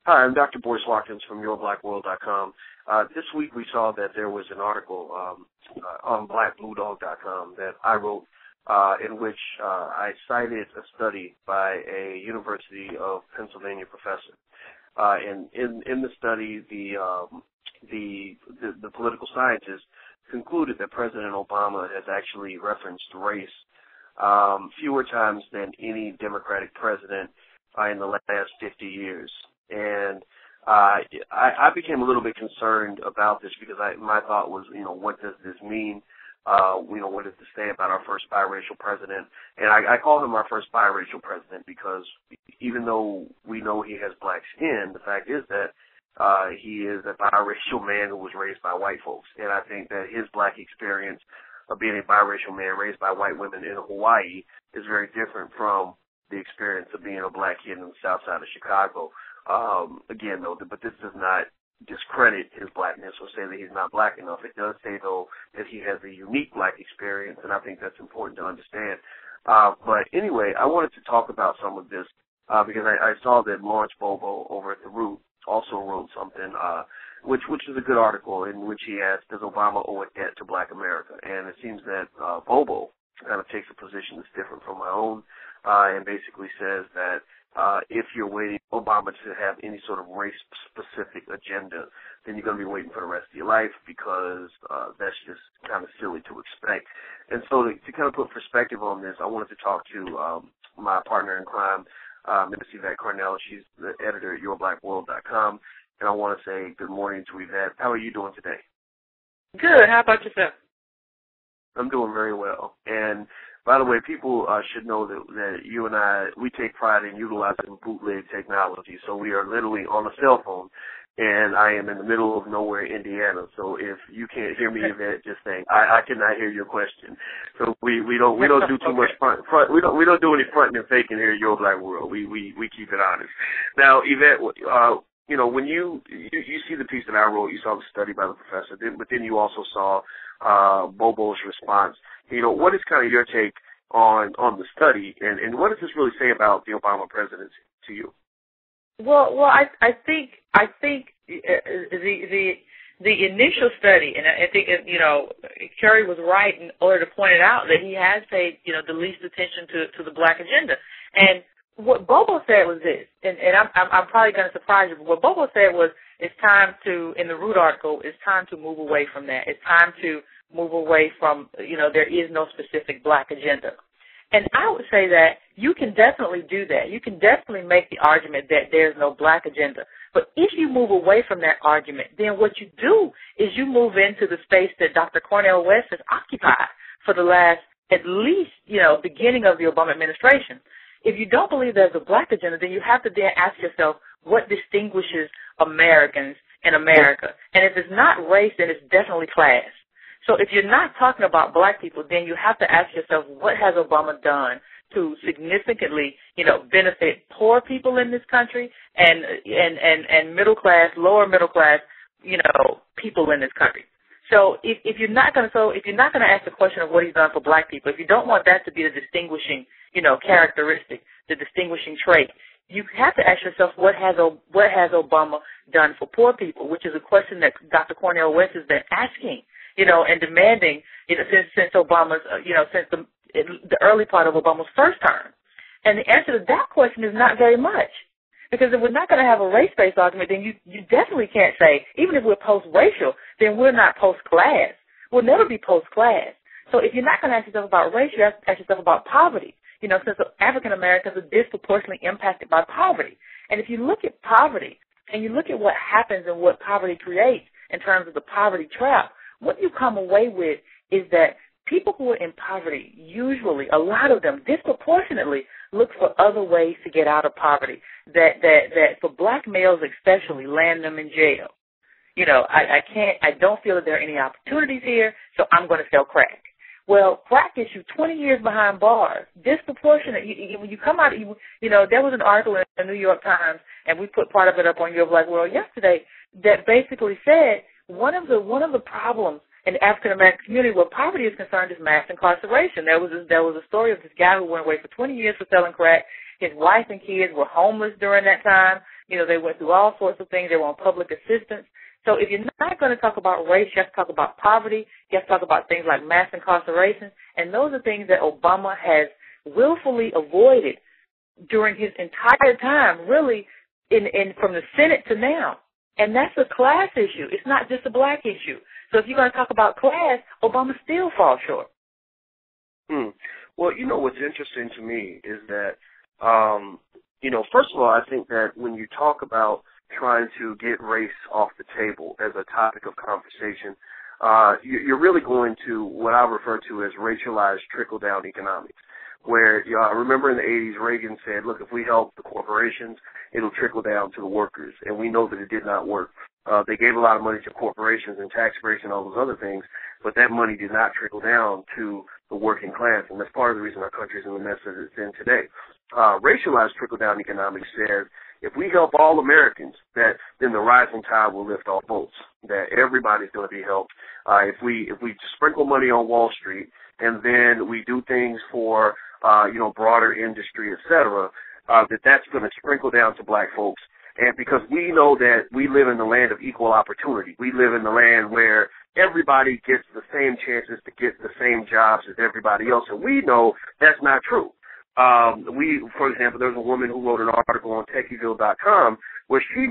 Hi, I'm Dr. Boyce Watkins from YourBlackWorld.com. This week we saw that there was an article on BlackBlueDog.com that I wrote in which I cited a study by a University of Pennsylvania professor. And in the study, the political scientists concluded that President Obama has actually referenced race fewer times than any Democratic president in the last 50 years. And I became a little bit concerned about this because my thought was, what does this mean? What does this say about our first biracial president? And I call him our first biracial president because even though we know he has black skin, the fact is that he is a biracial man who was raised by white folks. And I think that his black experience of being a biracial man raised by white women in Hawaii is very different from the experience of being a black kid in the south side of Chicago. Again, though, but this does not discredit his blackness or say that he's not black enough. It does say, though, that he has a unique black experience, and I think that's important to understand. But anyway, I wanted to talk about some of this because I saw that Lawrence Bobo over at The Root also wrote something, which is a good article in which he asked, does Obama owe a debt to black America? And it seems that Bobo kind of takes a position that's different from my own and basically says that if you're waiting for Obama to have any sort of race-specific agenda, then you're going to be waiting for the rest of your life because that's just kind of silly to expect. And so to kind of put perspective on this, I wanted to talk to my partner in crime, Ms. Yvette Cornell. She's the editor at YourBlackWorld.com. And I want to say good morning to Yvette. How are you doing today? Good. How about yourself? I'm doing very well. And by the way, people should know that you and I, we take pride in utilizing bootleg technology. So we are literally on a cell phone, and I am in the middle of nowhere, Indiana. So if you can't hear me, Yvette, just saying I cannot hear your question. So we don't do too much front. We don't do any fronting and faking here at Your Black World. We keep it honest. Now, Yvette, when you see the piece that I wrote, you saw the study by the professor, but then you also saw Bobo's response. What is kind of your take on the study, and what does this really say about the Obama presidency to you? Well, I think the initial study, and I think Kerry was right in order to point it out that he has paid the least attention to the black agenda. And what Bobo said was this, and I'm probably going to surprise you, but what Bobo said was it's time to, in the Root article, it's time to move away from that. It's time to move away from, there is no specific black agenda. And I would say that you can definitely do that. You can definitely make the argument that there's no black agenda. But if you move away from that argument, then what you do is you move into the space that Dr. Cornel West has occupied for the last, at least, beginning of the Obama administration. If you don't believe there's a black agenda, then you have to then ask yourself, what distinguishes Americans in America? And if it's not race, then it's definitely class. So if you're not talking about black people, then you have to ask yourself, what has Obama done to significantly, benefit poor people in this country and middle class, lower middle class, people in this country. So if you're not going to ask the question of what he's done for black people, if you don't want that to be the distinguishing, characteristic, the distinguishing trait, you have to ask yourself, what has Obama done for poor people, which is a question that Dr. Cornel West has been asking, and demanding, since Obama's, since the early part of Obama's first term. And the answer to that question is not very much. Because if we're not going to have a race-based argument, then you definitely can't say, even if we're post-racial, then we're not post-class. We'll never be post-class. So if you're not going to ask yourself about race, you have to ask yourself about poverty. Since African Americans are disproportionately impacted by poverty. And if you look at poverty and you look at what happens and what poverty creates in terms of the poverty trap, what you come away with is that people who are in poverty, usually, a lot of them, disproportionately, look for other ways to get out of poverty. That for black males especially, land them in jail. I don't feel that there are any opportunities here, so I'm going to sell crack. Well, crack gets you 20 years behind bars. Disproportionate. When you come out, there was an article in the New York Times, and we put part of it up on Your Black World yesterday, that basically said one of the problems in the African American community where poverty is concerned is mass incarceration. There was a story of this guy who went away for 20 years for selling crack. His wife and kids were homeless during that time. They went through all sorts of things. They were on public assistance. So if you're not going to talk about race, you have to talk about poverty. You have to talk about things like mass incarceration. And those are things that Obama has willfully avoided during his entire time, really, from the Senate to now. And that's a class issue. It's not just a black issue. So if you're going to talk about class, Obama still falls short. Well, what's interesting to me is that, first of all, I think that when you talk about trying to get race off the table as a topic of conversation, you're really going to what I refer to as racialized trickle-down economics, where I remember in the 80s, Reagan said, look, if we help the corporations, it'll trickle down to the workers, and we know that it did not work. They gave a lot of money to corporations and tax breaks and all those other things, but that money did not trickle down to the working class, and that's part of the reason our country is in the mess that it's in today. Racialized trickle-down economics says if we help all Americans, then the rising tide will lift all boats, that everybody's going to be helped. If we sprinkle money on Wall Street and then we do things for, broader industry, et cetera, that's going to sprinkle down to black folks. And because we know that we live in the land of equal opportunity, we live in the land where everybody gets the same chances to get the same jobs as everybody else, and we know that's not true. For example, there's a woman who wrote an article on Techieville.com where she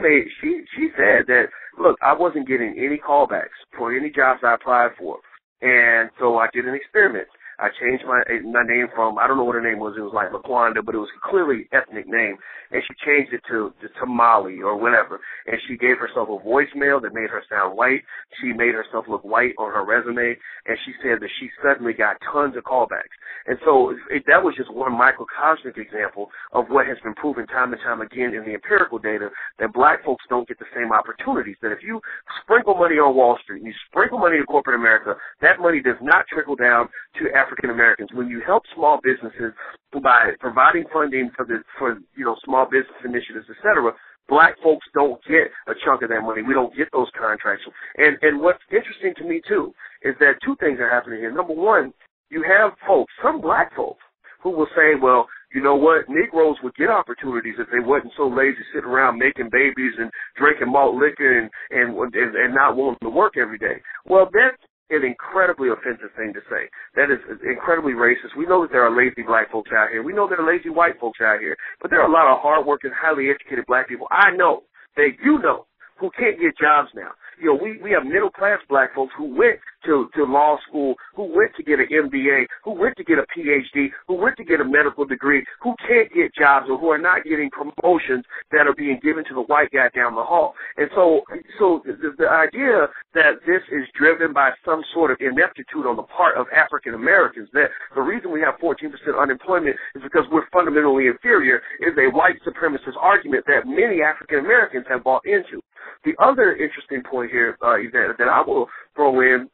said that, look, I wasn't getting any callbacks for any jobs I applied for, and so I did an experiment. I changed my name from, I don't know what her name was, it was like Laquanda, but it was a clearly ethnic name, and she changed it to Molly or whatever, and she gave herself a voicemail that made her sound white. She made herself look white on her resume, and she said that she suddenly got tons of callbacks. And so that was just one microcosmic example of what has been proven time and time again in the empirical data, that black folks don't get the same opportunities, that if you sprinkle money on Wall Street and you sprinkle money in corporate America, that money does not trickle down to African Americans. When you help small businesses by providing funding for small business initiatives, et cetera, black folks don't get a chunk of that money. We don't get those contracts. And what's interesting to me, too, is that two things are happening here. Number one, you have folks, some black folks, who will say, well, you know what, Negroes would get opportunities if they wasn't so lazy sitting around making babies and drinking malt liquor and not wanting to work every day. Well, that's an incredibly offensive thing to say. That is incredibly racist. We know that there are lazy black folks out here. We know there are lazy white folks out here. But there are a lot of hardworking, highly educated black people I know that who can't get jobs now. We have middle-class black folks who went to law school, who went to get an MBA, who went to get a PhD, who went to get a medical degree, who can't get jobs or who are not getting promotions that are being given to the white guy down the hall. And so the idea that this is driven by some sort of ineptitude on the part of African Americans, that the reason we have 14% unemployment is because we're fundamentally inferior, is a white supremacist argument that many African Americans have bought into. The other interesting point here, that I will throw in,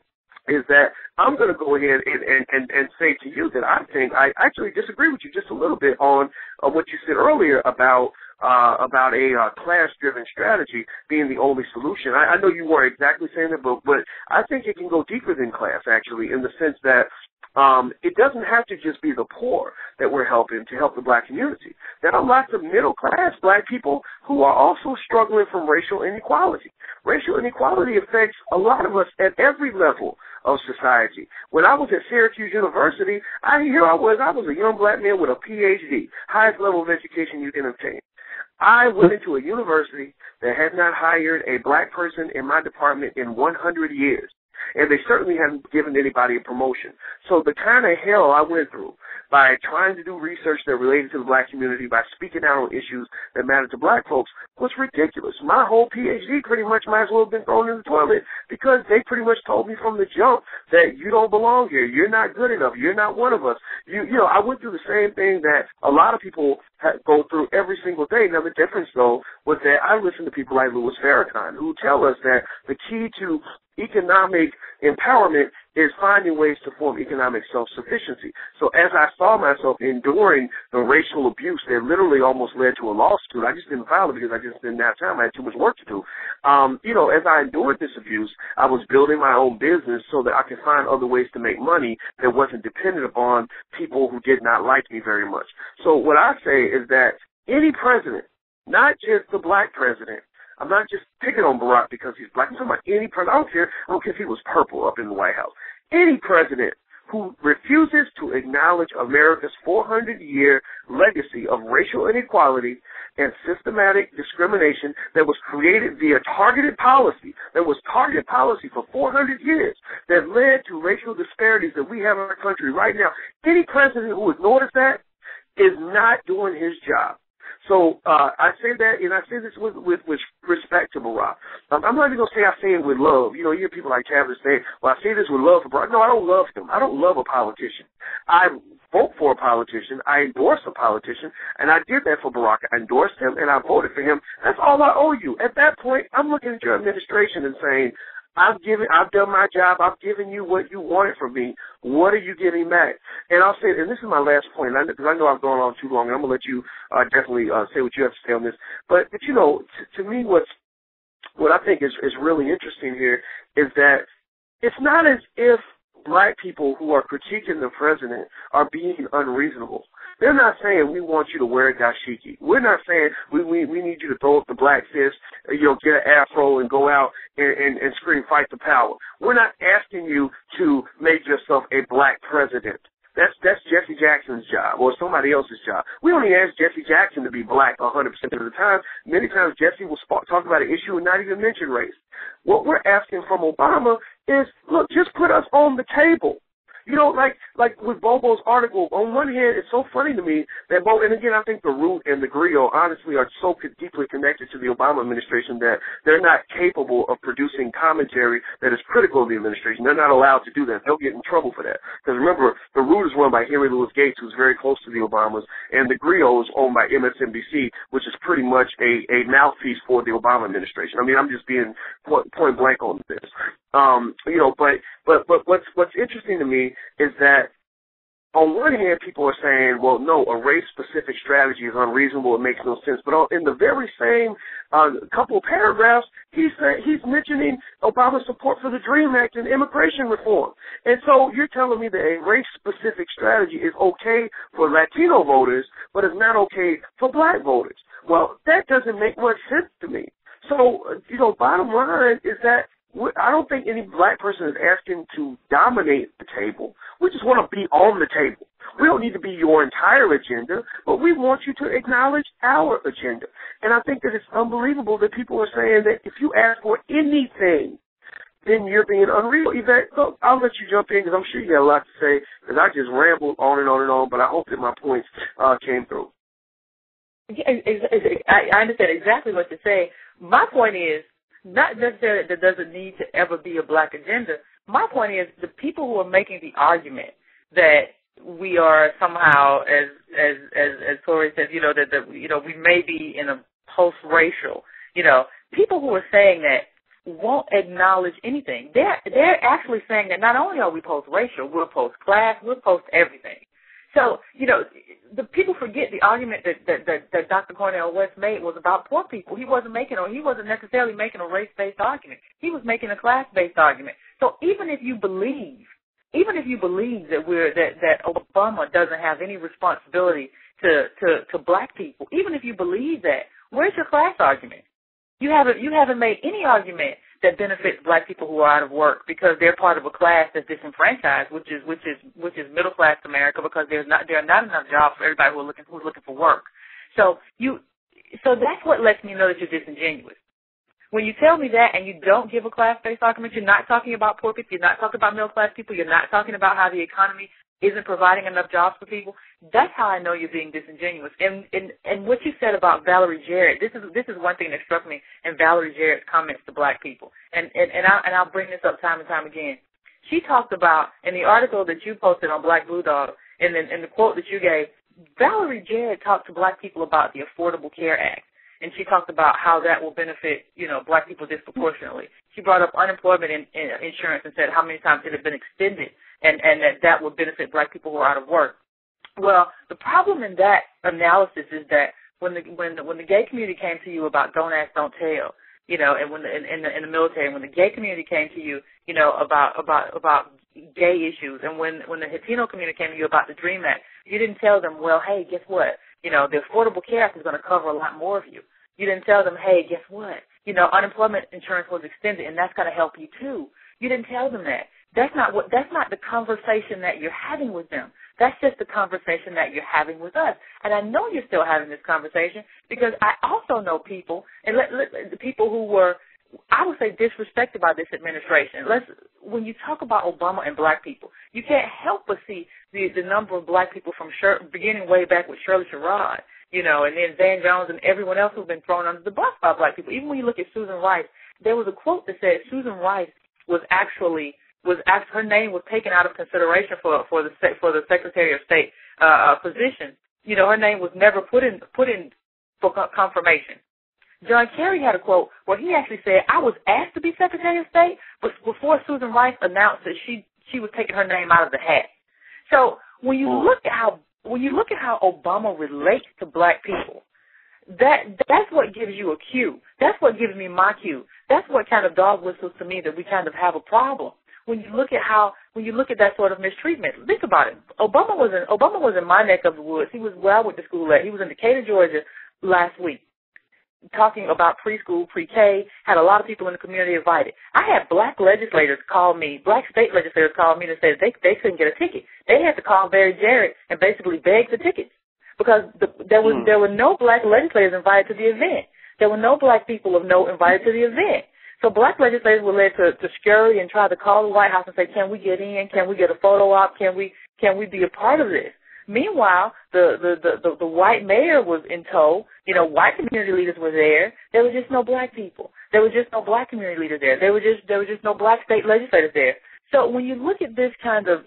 is that I'm going to go ahead and say to you that I think I actually disagree with you just a little bit on what you said earlier about a class-driven strategy being the only solution. I know you weren't exactly saying that, but I think it can go deeper than class, actually, in the sense that it doesn't have to just be the poor that we're helping to help the black community. There are lots of middle-class black people who are also struggling from racial inequality. Racial inequality affects a lot of us at every level of society. When I was at Syracuse University, I was a young black man with a PhD, highest level of education you can obtain. I went into a university that had not hired a black person in my department in 100 years. And they certainly hadn't given anybody a promotion. So the kind of hell I went through by trying to do research that related to the black community, by speaking out on issues that matter to black folks, was ridiculous. My whole PhD pretty much might as well have been thrown in the toilet because they pretty much told me from the jump that you don't belong here. You're not good enough. You're not one of us. I went through the same thing that a lot of people go through every single day. Now, the difference, though, was that I listen to people like Louis Farrakhan who tell us that the key to economic empowerment is finding ways to form economic self-sufficiency. So as I saw myself enduring the racial abuse that literally almost led to a lawsuit, I just didn't file it because I just didn't have time. I had too much work to do. As I endured this abuse, I was building my own business so that I could find other ways to make money that wasn't dependent upon people who did not like me very much. So what I say is that any president not just the black president. I'm not just picking on Barack because he's black. I'm talking about any president. I don't care if he was purple up in the White House. Any president who refuses to acknowledge America's 400-year legacy of racial inequality and systematic discrimination that was created via targeted policy, for 400 years, that led to racial disparities that we have in our country right now. Any president who ignores that is not doing his job. So I say that, and I say this with respect to Barack. I'm not even going to say I say it with love. You know, you hear people like Travis say, well, I say this with love for Barack. No, I don't love him. I don't love a politician. I vote for a politician. I endorse a politician, and I did that for Barack. I endorsed him, and I voted for him. That's all I owe you. At that point, I'm looking at your administration and saying, I've done my job. I've given you what you wanted from me. What are you giving back? And I'll say, and this is my last point, because I know I've gone on too long, and I'm going to let you definitely say what you have to say on this. But you know, to me, what I think is really interesting here is that it's not as if black people who are critiquing the president are being unreasonable. They're not saying we want you to wear a dashiki. We're not saying we need you to throw up the black fist, get an afro and go out and scream fight the power. We're not asking you to make yourself a black president. That's Jesse Jackson's job or somebody else's job. We only ask Jesse Jackson to be black 100% of the time. Many times Jesse will talk about an issue and not even mention race. What we're asking from Obama is, look, just put us on the table. You know, like with Bobo's article, on one hand, it's so funny to me that and again, I think the Root and the Griot honestly are so deeply connected to the Obama administration that they're not capable of producing commentary that is critical of the administration. They're not allowed to do that. They'll get in trouble for that. Because remember, the Root is run by Henry Louis Gates, who's very close to the Obamas, and the Griot is owned by MSNBC, which is pretty much a mouthpiece for the Obama administration. I mean, I'm just being point blank on this. But what's interesting to me is that on one hand, people are saying, well, no, a race-specific strategy is unreasonable. It makes no sense. But in the very same couple of paragraphs, he's mentioning Obama's support for the DREAM Act and immigration reform. And so you're telling me that a race-specific strategy is okay for Latino voters, but it's not okay for black voters. Well, that doesn't make much sense to me. So, bottom line is that I don't think any black person is asking to dominate the table. We just want to be on the table. We don't need to be your entire agenda, but we want you to acknowledge our agenda. And I think that it's unbelievable that people are saying that if you ask for anything, then you're being unreal. Yvette, so I'll let you jump in because I'm sure you got a lot to say because I just rambled on and on and on, but I hope that my points came through. I understand exactly what you're saying. My point is, not necessarily that there doesn't need to ever be a black agenda. My point is the people who are making the argument that we are somehow, as Tori says, that we may be in a post-racial, people who are saying that won't acknowledge anything. They're actually saying that not only are we post-racial, we're post-class, we're post-everything. So, the people forget the argument that Dr. Cornel West made was about poor people. He wasn't necessarily making a race-based argument. He was making a class-based argument. So even if you believe that Obama doesn't have any responsibility to black people, even if you believe that, where's your class argument? You haven't made any argument that benefits black people who are out of work because they're part of a class that's disenfranchised, which is middle class America, because there are not enough jobs for everybody who's looking for work. So that's what lets me know that you're disingenuous. When you tell me that and you don't give a class-based argument, you're not talking about poor people, you're not talking about middle-class people, you're not talking about how the economy isn't providing enough jobs for people, that's how I know you're being disingenuous. And what you said about Valerie Jarrett, this is one thing that struck me in Valerie Jarrett's comments to black people. And I'll bring this up time and time again. She talked about, in the article that you posted on Black Blue Dog, and in the quote that you gave, Valerie Jarrett talked to black people about the Affordable Care Act. And she talked about how that will benefit, black people disproportionately. She brought up unemployment insurance and said how many times it had been extended and that would benefit black people who are out of work. Well, the problem in that analysis is that when the gay community came to you about don't ask, don't tell, and when in the military, when the gay community came to you, about gay issues, and when the Latino community came to you about the DREAM Act, you didn't tell them, well, hey, guess what? The Affordable Care Act is going to cover a lot more of you. You didn't tell them, hey, guess what? You know, unemployment insurance was extended, and that's going to help you too. You didn't tell them that. That's not the conversation that you're having with them. That's just the conversation that you're having with us. And I know you're still having this conversation because I also know people, and the people who were, I would say, disrespected by this administration. When you talk about Obama and black people, you can't help but see the number of black people from beginning way back with Shirley Sherrod, you know, and then Van Jones and everyone else who's been thrown under the bus by black people. Even when you look at Susan Rice, there was a quote that said Susan Rice her name was taken out of consideration for the Secretary of State position. You know, her name was never put in for confirmation. John Kerry had a quote where he actually said, I was asked to be Secretary of State, but before Susan Rice announced that she was taking her name out of the hat. So when you look at how Obama relates to black people, that's what gives you a cue. That's what gives me my cue. That's what kind of dog whistles to me that we kind of have a problem. When you look at that sort of mistreatment, think about it. Obama was in my neck of the woods. He was where I went to school at. He was in Decatur, Georgia last week, talking about preschool, pre-K, had a lot of people in the community invited. I had black state legislators call me to say that they couldn't get a ticket. They had to call Barry Jarrett and basically beg for tickets because there were no black legislators invited to the event. There were no black people of note invited to the event. So black legislators were led to scurry and try to call the White House and say, can we get in? Can we get a photo op? Can we be a part of this? Meanwhile, the white mayor was in tow. You know, white community leaders were there. There were just no black people. There was just no black community leaders there. There were just no black state legislators there. So when you look at this kind of,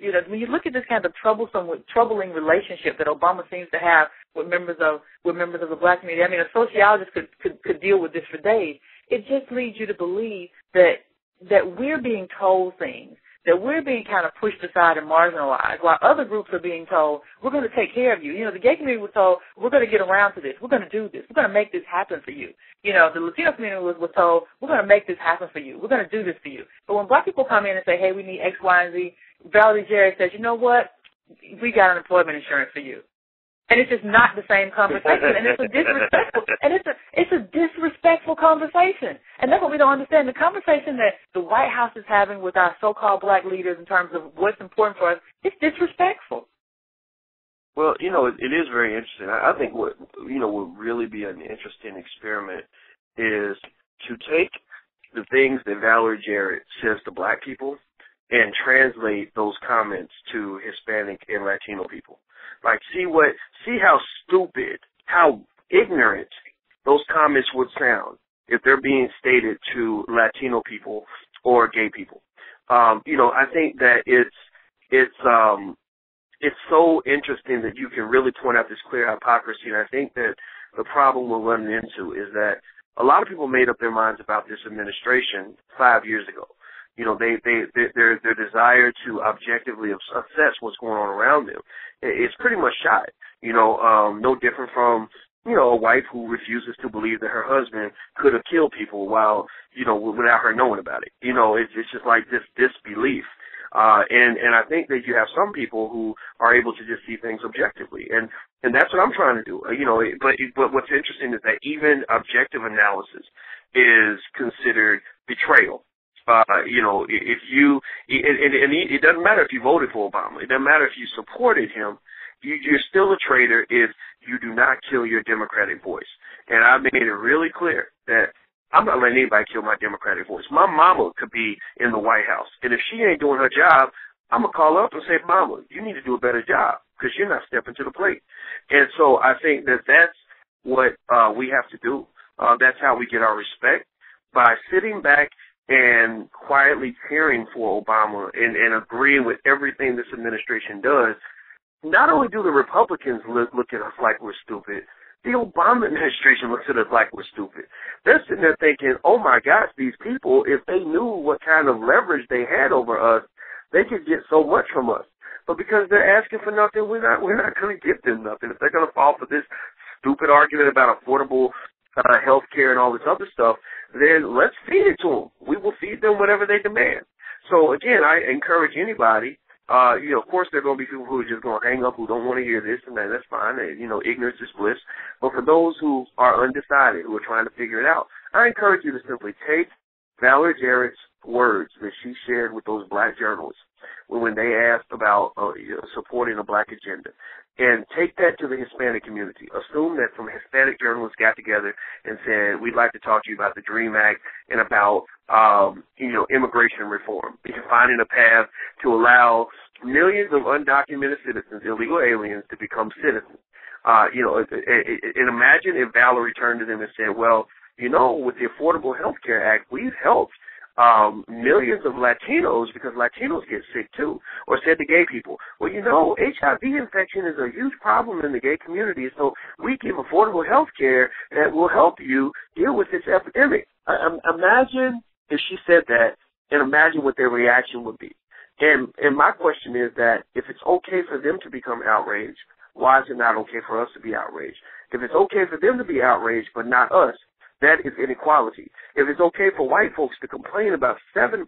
troubling relationship that Obama seems to have with members of the black community, I mean, a sociologist could deal with this for days. It just leads you to believe that we're being told things, that we're being kind of pushed aside and marginalized, while other groups are being told, we're going to take care of you. You know, the gay community was told, we're going to get around to this. We're going to do this. We're going to make this happen for you. You know, the Latino community was told, we're going to make this happen for you. We're going to do this for you. But when black people come in and say, hey, we need X, Y, and Z, Valerie Jarrett says, you know what? We got unemployment insurance for you. And it's just not the same conversation, and it's a disrespectful conversation, and that's what we don't understand. The conversation that the White House is having with our so-called black leaders in terms of what's important for us, it's disrespectful. Well, you know, it is very interesting. I think what would really be an interesting experiment is to take the things that Valerie Jarrett says to black people and translate those comments to Hispanic and Latino people. Like, see how stupid, how ignorant those comments would sound if they're being stated to Latino people or gay people. I think that it's so interesting that you can really point out this clear hypocrisy. And I think that the problem we're running into is that a lot of people made up their minds about this administration 5 years ago. You know, their desire to objectively assess what's going on around them, it's pretty much shot. You know, no different from, a wife who refuses to believe that her husband could have killed people while, without her knowing about it. You know, it's just like this disbelief. And I think that you have some people who are able to just see things objectively. And that's what I'm trying to do. But what's interesting is that even objective analysis is considered betrayal. It doesn't matter if you voted for Obama. It doesn't matter if you supported him. You're still a traitor if you do not kill your Democratic voice. And I made it really clear that I'm not letting anybody kill my Democratic voice. My mama could be in the White House, and if she ain't doing her job, I'm going to call her up and say, Mama, you need to do a better job because you're not stepping to the plate. And so I think that that's what we have to do. That's how we get our respect, by sitting back and quietly cheering for Obama and agreeing with everything this administration does. Not only do the Republicans look at us like we're stupid, the Obama administration looks at us like we're stupid. They're sitting there thinking, oh, my gosh, these people, if they knew what kind of leverage they had over us, they could get so much from us. But because they're asking for nothing, we're not going to give them nothing. If they're going to fall for this stupid argument about affordable health care and all this other stuff, then let's feed it to them. We will feed them whatever they demand. So, again, I encourage anybody Of course there are going to be people who are just going to hang up, who don't want to hear this and that. That's fine. Ignorance is bliss. But for those who are undecided, who are trying to figure it out, I encourage you to simply take Valerie Jarrett's words that she shared with those black journalists when they asked about supporting a black agenda, and take that to the Hispanic community. Assume that some Hispanic journalists got together and said, we'd like to talk to you about the DREAM Act and about, immigration reform. Finding a path to allow millions of undocumented citizens, illegal aliens, to become citizens. And imagine if Valerie turned to them and said, well, with the Affordable Health Care Act, we've helped millions of Latinos because Latinos get sick too. Or said to gay people, well, HIV infection is a huge problem in the gay community, so we give affordable health care that will help you deal with this epidemic. Imagine if she said that, and imagine what their reaction would be. And my question is that if it's okay for them to become outraged, why is it not okay for us to be outraged? If it's okay for them to be outraged but not us, that is inequality. If it's okay for white folks to complain about 7%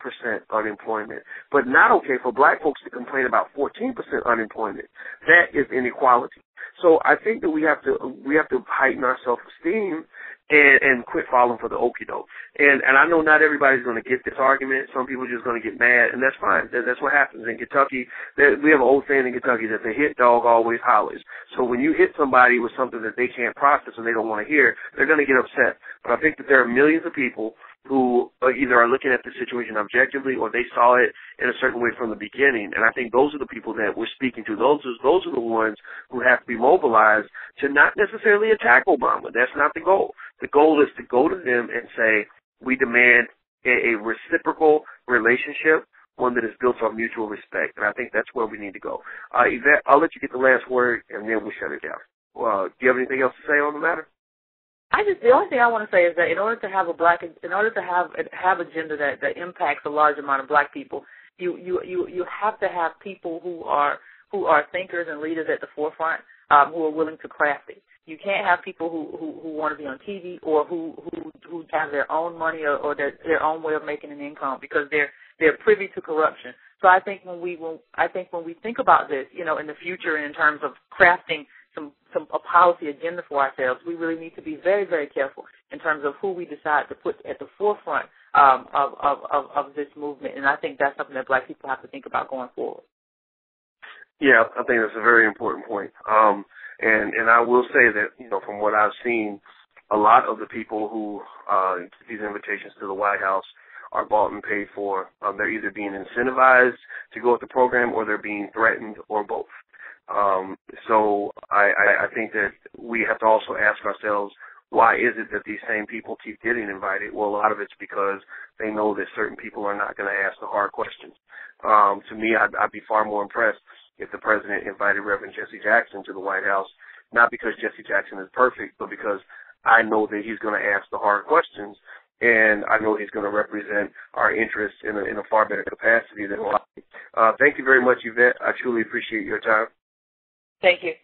unemployment, but not okay for black folks to complain about 14% unemployment, that is inequality. So I think that we have to heighten our self-esteem and quit falling for the okie doke. And I know not everybody's going to get this argument. Some people are just going to get mad, and that's fine. That's what happens in Kentucky. We have an old saying in Kentucky that the hit dog always hollers. So when you hit somebody with something that they can't process and they don't want to hear, they're going to get upset. But I think that there are millions of people who either are looking at the situation objectively or they saw it in a certain way from the beginning. And I think those are the people that we're speaking to. Those are the ones who have to be mobilized to not necessarily attack Obama. That's not the goal. The goal is to go to them and say, we demand a reciprocal relationship, one that is built on mutual respect. And I think that's where we need to go. Yvette, I'll let you get the last word, and then we'll shut it down. Do you have anything else to say on the matter? The only thing I want to say is that in order to have agenda that impacts a large amount of black people, you have to have people who are thinkers and leaders at the forefront, who are willing to craft it. You can't have people who want to be on TV or who have their own money or their own way of making an income because they're privy to corruption. So I think when we think about this, in the future in terms of crafting a policy agenda for ourselves, we really need to be very, very careful in terms of who we decide to put at the forefront of this movement. And I think that's something that black people have to think about going forward. Yeah, I think that's a very important point. And I will say that, from what I've seen, a lot of the people who get these invitations to the White House are bought and paid for. They're either being incentivized to go with the program or they're being threatened or both. So I think that we have to also ask ourselves, why is it that these same people keep getting invited? Well, a lot of it's because they know that certain people are not going to ask the hard questions. To me, I'd be far more impressed if the president invited Reverend Jesse Jackson to the White House, not because Jesse Jackson is perfect, but because I know that he's going to ask the hard questions, and I know he's going to represent our interests in a far better capacity than a lot. Thank you very much, Yvette. I truly appreciate your time. Thank you.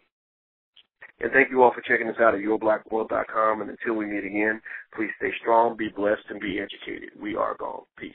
And thank you all for checking us out at yourblackworld.com. And until we meet again, please stay strong, be blessed, and be educated. We are gone. Peace.